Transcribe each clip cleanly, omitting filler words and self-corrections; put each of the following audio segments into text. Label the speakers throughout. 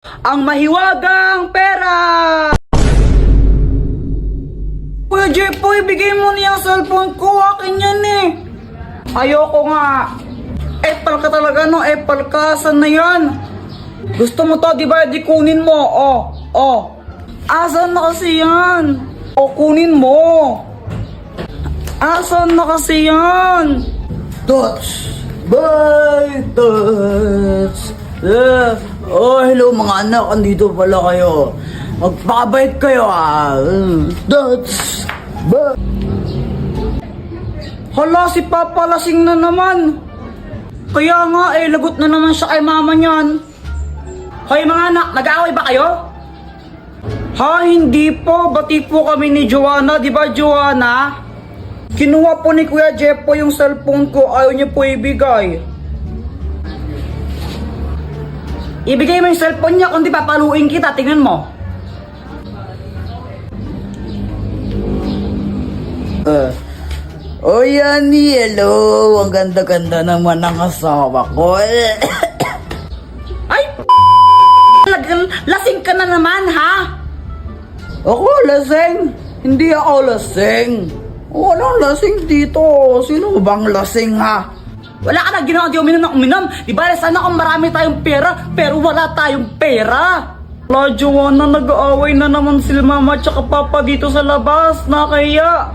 Speaker 1: Ang mahiwagang pera! Kuya Jepoy, bigay mo niya ang cellphone ko. Akin yan eh. Ayoko nga. Epal ka talaga no, epal ka. Saan na yan? Gusto mo to, di ba? Di kunin mo. Oh. Asan na kasi yan? O kunin mo. Asan na kasi yan? Touch. Bye, touch. Oh, hello mga anak. Andito pala kayo. Magpakabait kayo ah. Touch. Bye. Hala, si Papa lasing na naman. Kaya nga eh, lagot na naman siya kay mama niyan. Hoy mga anak, nag-aaway ba kayo? Ha, hindi po. Bati po kami ni Joanna. Di ba Joanna? Kinuha po ni Kuya Jepo yung cellphone ko. Ayaw niya po ibigay. Ibigay mo yung cellphone niya, kundi papaluin kita. Tingnan mo. Oh yan, hello. Ang ganda-ganda naman ng asawa ko. Ay, lasing ka na naman, ha? Ako lasing? Hindi ako lasing. Walang lasing dito. Sino bang lasing, ha? Wala ka na ginawa, di uminom na uminom. Di ba, sana kung marami tayong pera, pero wala tayong pera. La, Joanna, nag-aaway na naman sila mama at saka papa dito sa labas. Nakaya.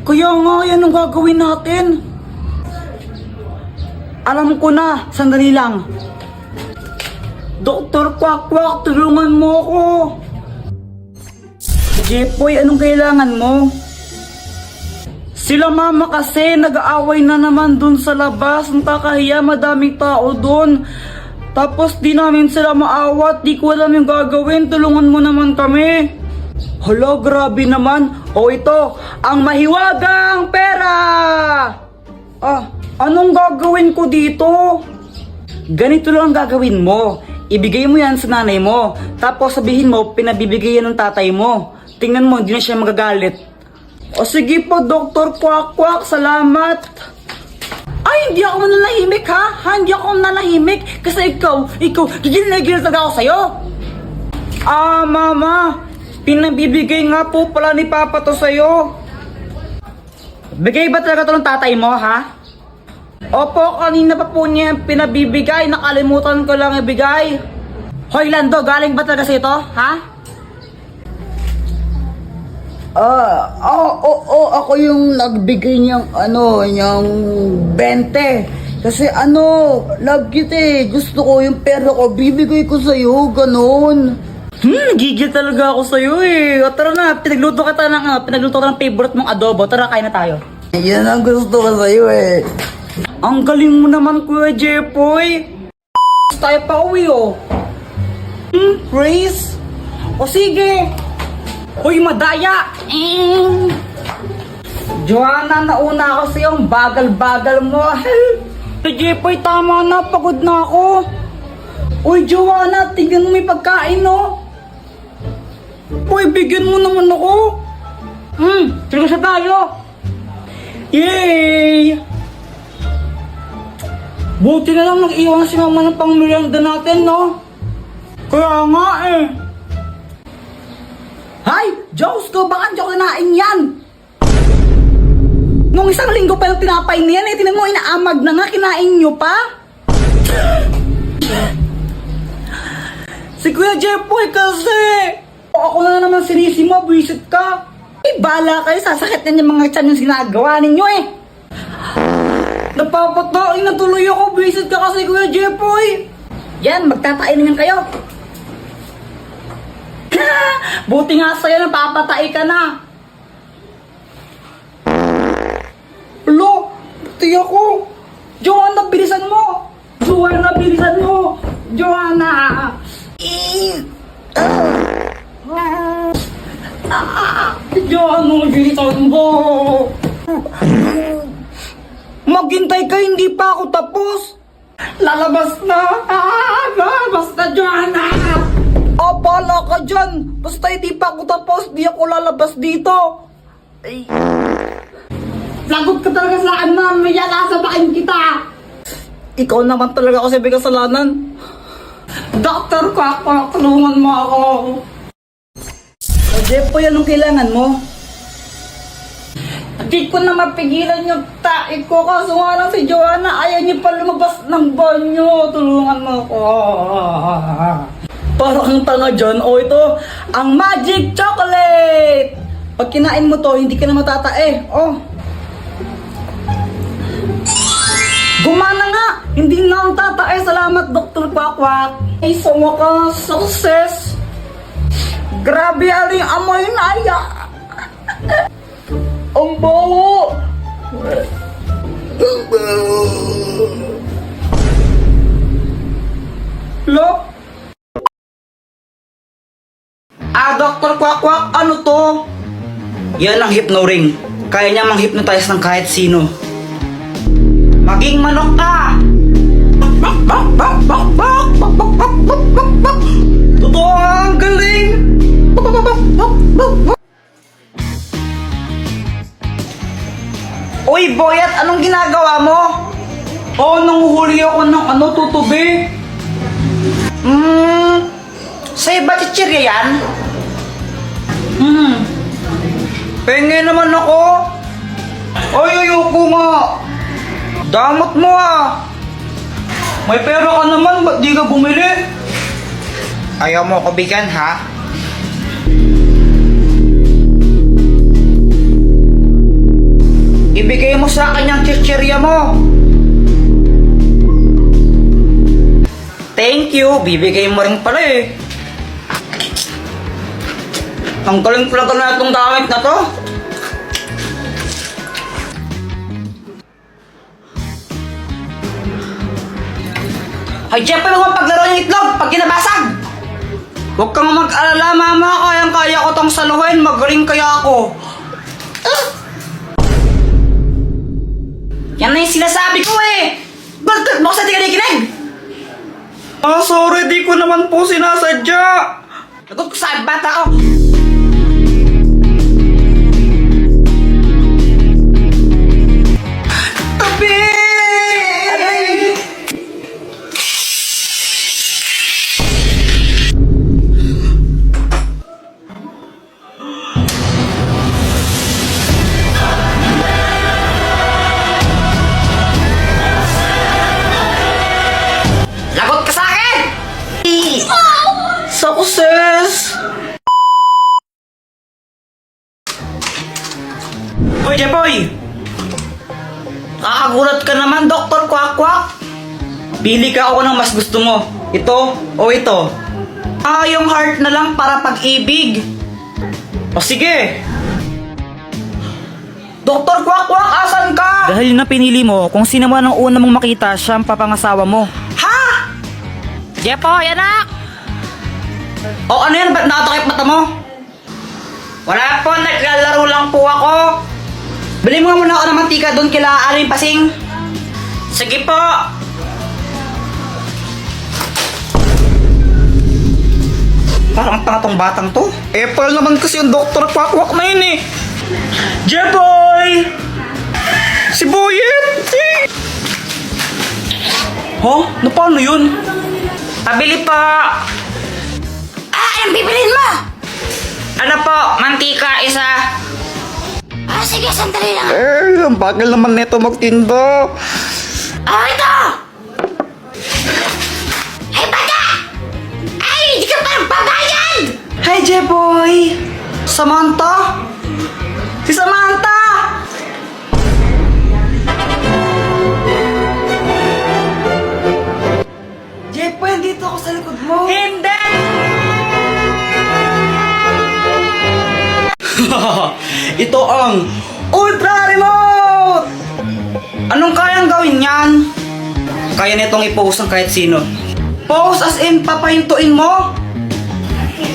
Speaker 1: Kaya nga, yan ang gagawin natin. Alam ko na, sandali lang. Dr. Quack, tulungan mo ako. Jepoy, anong kailangan mo? Sila mama kasi nag-aaway na naman dun sa labas. Ang kakahiya, madaming tao dun. Tapos di namin sila maawat. Di ko alam yung gagawin. Tulungan mo naman kami. Hala, grabe naman. O ito, ang mahiwagang pera! Anong gagawin ko dito? Ganito lang ang gagawin mo. Ibigay mo yan sa nanay mo. Tapos sabihin mo, pinabibigay yan ng tatay mo. Tingnan mo, hindi na siya magagalit. O sige po, Dr. Quack, salamat. Ay, hindi ako nanahimik ha? Hindi ako nanahimik. Kasi ikaw, gigil na gigil talaga ako sa'yo. Mama, pinabibigay nga po pala ni Papa to sa'yo. Bigay ba talaga to ng tatay mo, ha? Opo, kanina pa po niya pinabibigay. Nakalimutan ko lang ibigay. Hoy, Lando, galing ba talaga sa'yo to, ha? Ako yung nagbigay niyang yung 20. Kasi love kita eh. Gusto ko yung pera ko, bibigay ko sa'yo, ganun. Gigil talaga ako sa'yo eh. O tara na, pinagluto ka ng favorite mong adobo. Tara, kain na tayo. Yan ang gusto ko sa'yo eh. Ang galing mo naman, Kuya Jepoy. Tayo pa uwi oh. Praise? O sige. Hoy, madaya! Joanna, nauna ako sa iyong bagal-bagal mo. Hey, Jepoy, tama na. Pagod na ako. Uy, Joanna, tignan mo may pagkain, no? Uy, bigyan mo naman ako. Sige sa tayo. Yay! Buti na lang nag-iwan si mama ng pang-merienda natin, no? Kaya nga eh. Hay! Diyos ko, baka hindi ako kinain yan! Nung isang linggo pa yung tinapay niyan eh, tinan mo, inaamag na nga, kinain nyo pa? Si Kuya Jepoy kasi! Ako na naman sinisi mo, visit ka! Eh, bala kayo, sasakit na yung mga tiyan yung sinagawa ninyo eh! Napapatain na tuloy ako, visit ka kasi Kuya Jepoy! Yan, magtatain na yan kayo! Buti nga sa'yo, napapatay ka na. Lo, buti ako. Joanna, bilisan mo. Joanna, bilisan mo. Joanna. Joanna, bilisan mo. Maghintay ka, hindi pa ako tapos. Lalabas na. Lalabas na, Joanna. Bala ka dyan! Basta hindi pa ako tapos, di ako lalabas dito! Ay. Lagot ka talaga sa akin, mamaya nasabakin kita! Ikaw naman talaga kasi may kasalanan. Dr. Kwak, tulungan mo ako. Jepoy, anong kailangan mo? Di ko na mapigilan yung tae ko, kaso nga lang si Joanna ayaw niya pa lumabas ng banyo. Tulungan mo ako. Para kang tanga dyan. O ito, ang magic chocolate! Pag kinain mo to, hindi ka na matatae. Oh. Gumana nga! Hindi na ang tatae. Salamat, Dr. Kwakwak. Ay, sa wakas, success! Grabe, aling amoy na aya! Ang baho! Lo? Dr. Kwakwak, ano to? Yan ang hypno-ring. Kaya niya mang-hypnotize ng kahit sino. Maging manok ka! Totoo, ang galing! Uy, Boyat, anong ginagawa mo? Nanguhuli ako ng tutubi. Sa'yo ba chichirya yan? Penge naman ako. Ay, ayoko nga. Damot mo ah. May pera ka naman, ba't di ka bumili? Ayaw mo ko bigyan, ha? Ibigay mo sa akin yung chichirya mo. Thank you, bibigay mo rin pala eh. Ang galing pala na itong gamit na to. Ay, Jeff, ano ang paglaro ng itlog pag ginabasag? Huwag kang mag-alala, mama. Kayang-kaya ko tong saluhin. Magaling kaya ako. Yan na yung sinasabi ko eh. Bakit mo sa di ka nakikinig? Sorry, di ko naman po sinasadya. Nagot ko sa bata ko. Tabi! Lagot ka sa akin! Success! Hoy, Jepoy! Kakagulat ka naman, Dr. Kwakwak! Pili ka ako ng mas gusto mo. Ito o ito? Yung heart na lang para pag-ibig. O sige! Dr. Kwakwak, asan ka?
Speaker 2: Dahil na pinili mo, kung sino man ang una mong makita, siya ang papangasawa mo.
Speaker 1: Ha?
Speaker 2: Jepoy, anak!
Speaker 1: O ano yan? Ba't nakatakip mata mo? Wala po, naglalaro lang po ako. Bili mo nga muna ako ng mantika doon kila Aling Pasing. Sige po. Parang tanga tong batang to. Apple naman kasi yung Dr. Kwakwak na yun eh. Jeboy! Si Boyet! Na paano yun? Pabili po! Anong bibilin mo? Ano po? Mantika, isa. Sige, sandali lang. Ang bagal naman nito magtinda. Ito! Ay, bata! Ay, hindi ka parang babayan! Hi, Jeboy! Samantha? Si Samantha! Jeboy, dito ako sa likod mo. Hindi! Ito ang Ultra Remote! Anong kayang gawin yan? Kaya nitong i-post ng kahit sino. Post as in, papahintuin mo?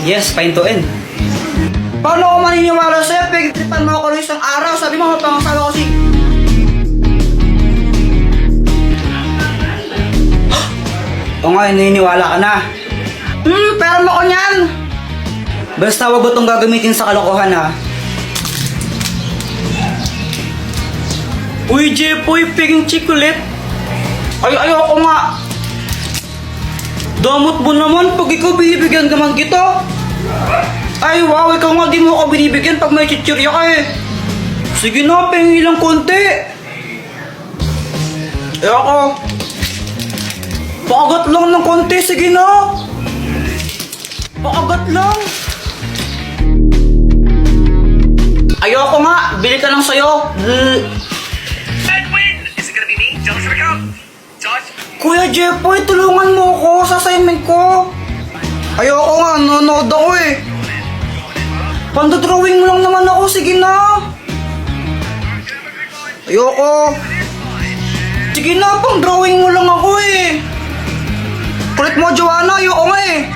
Speaker 1: Yes, pahintuin. Paano ako maniniwala sa'yo? Pagtripan mo ako ng isang araw. Sabi mo, pangasawa ko si... O nga, naniniwala ka na. Pero mo ko niyan. Basta wag mo itong gagamitin sa kalokohan, ha? Uy, Jepoy, piging chocolate. Ayoko nga. Damot mo naman pag ikaw binibigyan ka man kita. Ay wow, ikaw nga di mo ako binibigyan pag may chichirya ka eh. Sige na, pengi lang konti. Eh ako, paagat lang ng konti, sige na. Paagat lang. Ayoko nga, bili ka lang sa'yo.
Speaker 3: Edwin! Is it gonna be me? Josh for the count? Josh?
Speaker 1: Kuya Jeffoy, tulungan mo ako sa assignment ko. Ayoko nga, nanonood ako eh. Pandodrawing mo lang naman ako, sige na. Ayoko. Sige na, pang drawing mo lang ako eh. Kulit mo, Joanna, ayoko nga eh.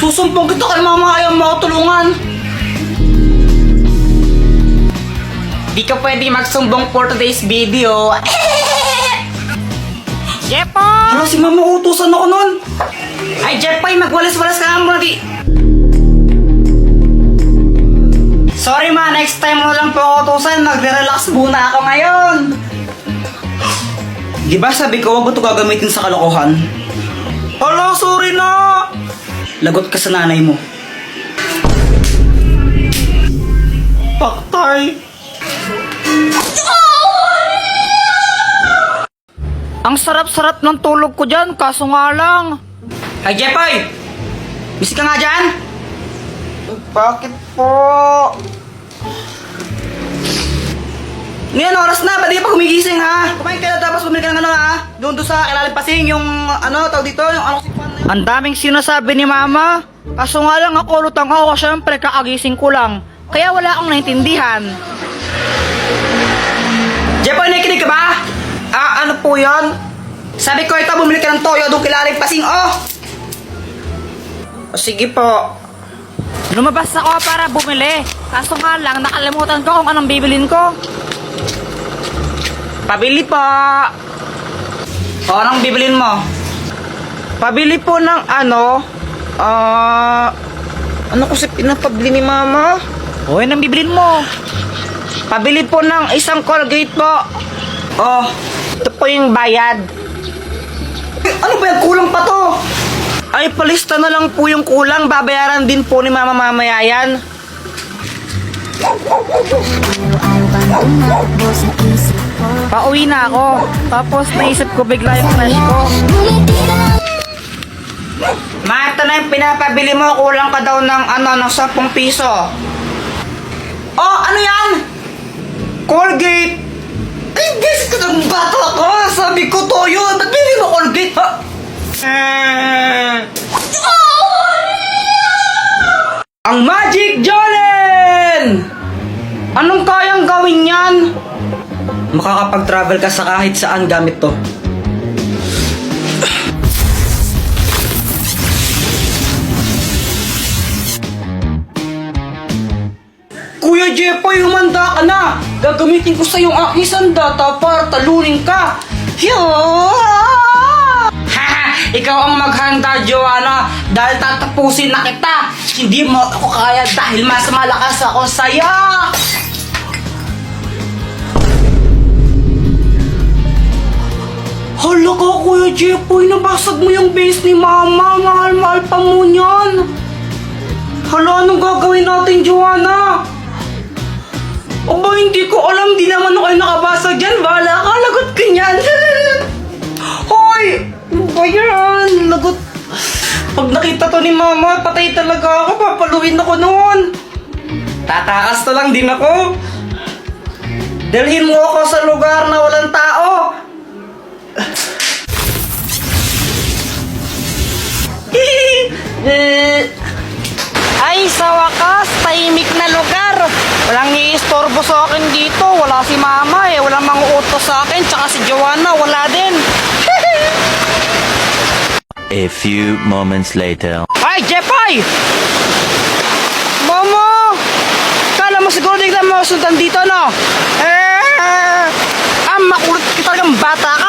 Speaker 1: Susumpong kita kay mama, ayaw mo ako tulungan.
Speaker 2: Di ka pwede magsumbong for today's video. Jeffoy!
Speaker 1: Hala, si mama, utusan ako nun.
Speaker 2: Ay, Jeffoy, magwalas-walas ka nga muna di. Sorry ma, next time mo lang po ako utusan. Nagre-relax muna ako ngayon.
Speaker 1: Di ba sabi ko, huwag mo ito gagamitin sa kalokohan? Hala, sorry na. Lagot ka sa nanay mo. Paktay.
Speaker 2: Ang sarap-sarap ng tulog ko dyan, kaso nga lang.
Speaker 1: Ay, Jeffoy! Busy ka nga dyan? Bakit po? Ngayon, oras na. Ba't di ka pa gumigising, ha? Kumain ka na tapos bumili ka ng ano, ha? Doon sa ilalim pasing, yung ano, tawag dito, yung ano,
Speaker 2: Ang daming sinasabi ni mama. Kaso nga lang ako, lutang ako, syempre kakagising ko lang. Kaya wala akong naintindihan.
Speaker 1: Jeffoy, nakikinig ka ba? Ah, ano po yan? Sabi ko, ito, bumili ka ng toyo, doon kilalim pasing, oh! O, sige po.
Speaker 2: Lumabas ako para bumili. Kaso nga lang, nakalimutan ko kung anong bibilin ko.
Speaker 1: Pabili po. O, anong bibilin mo? Pabili po ng ano, ano kasi pinapabili ni mama?
Speaker 2: O, yun ang bibilin mo.
Speaker 1: Pabili po ng isang Colgate po. Oh, ito po yung bayad. Ano ba yan? Kulang pa to. Ay, palista na lang po yung kulang. Babayaran din po ni mama mamaya yan.
Speaker 2: Pauwi na ako. Tapos naisip ko bigla yung crush ko.
Speaker 1: Ma, ito na yung pinapabili mo. Kulang ka daw ng ano, ng 10 piso. Oh, ano yan? Colgate. Ay, beses ka ng bata ko. Sabi ko to yun. Ba't bili mo Colgate, ha? Ang Magic Jolene! Anong kayang gawin yan? Makakapag-travel ka sa kahit saan gamit to. Kuya Jeffoy, humanda ka na! Gagamitin ko sa yung aking sandata para talunin ka! Haha! Ikaw ang maghanda, Joanna, dahil tatapusin na kita! Hindi mo ako kaya dahil mas malakas ako sa'yo! Hala ka, Kuya Jeffoy, nabasag mo yung base ni Mama. Mahal-mahal pa mo niyan. Hala, anong gagawin natin, Joanna? Aba, hindi ko alam. Di naman ako nakabasag dyan. Bahala ka, lagot ka niyan. Hoy! Ano ba yan? Lagot. Pag nakita to ni Mama, patay talaga ako. Papaluin ako noon. Tataas na lang din ako. Dalhin mo ako sa lugar na walang tao.
Speaker 2: Ay, sa wakas, tahimik na lugar. Walang iistorbo sa akin dito. Wala si mama eh. Walang manguutos sa akin. Tsaka si Joanna, wala din.
Speaker 4: A few moments later.
Speaker 2: Ay, Jeffoy! Mama! Kala mo siguro di ka masundan dito, no? Makulit ka talagang bata ka.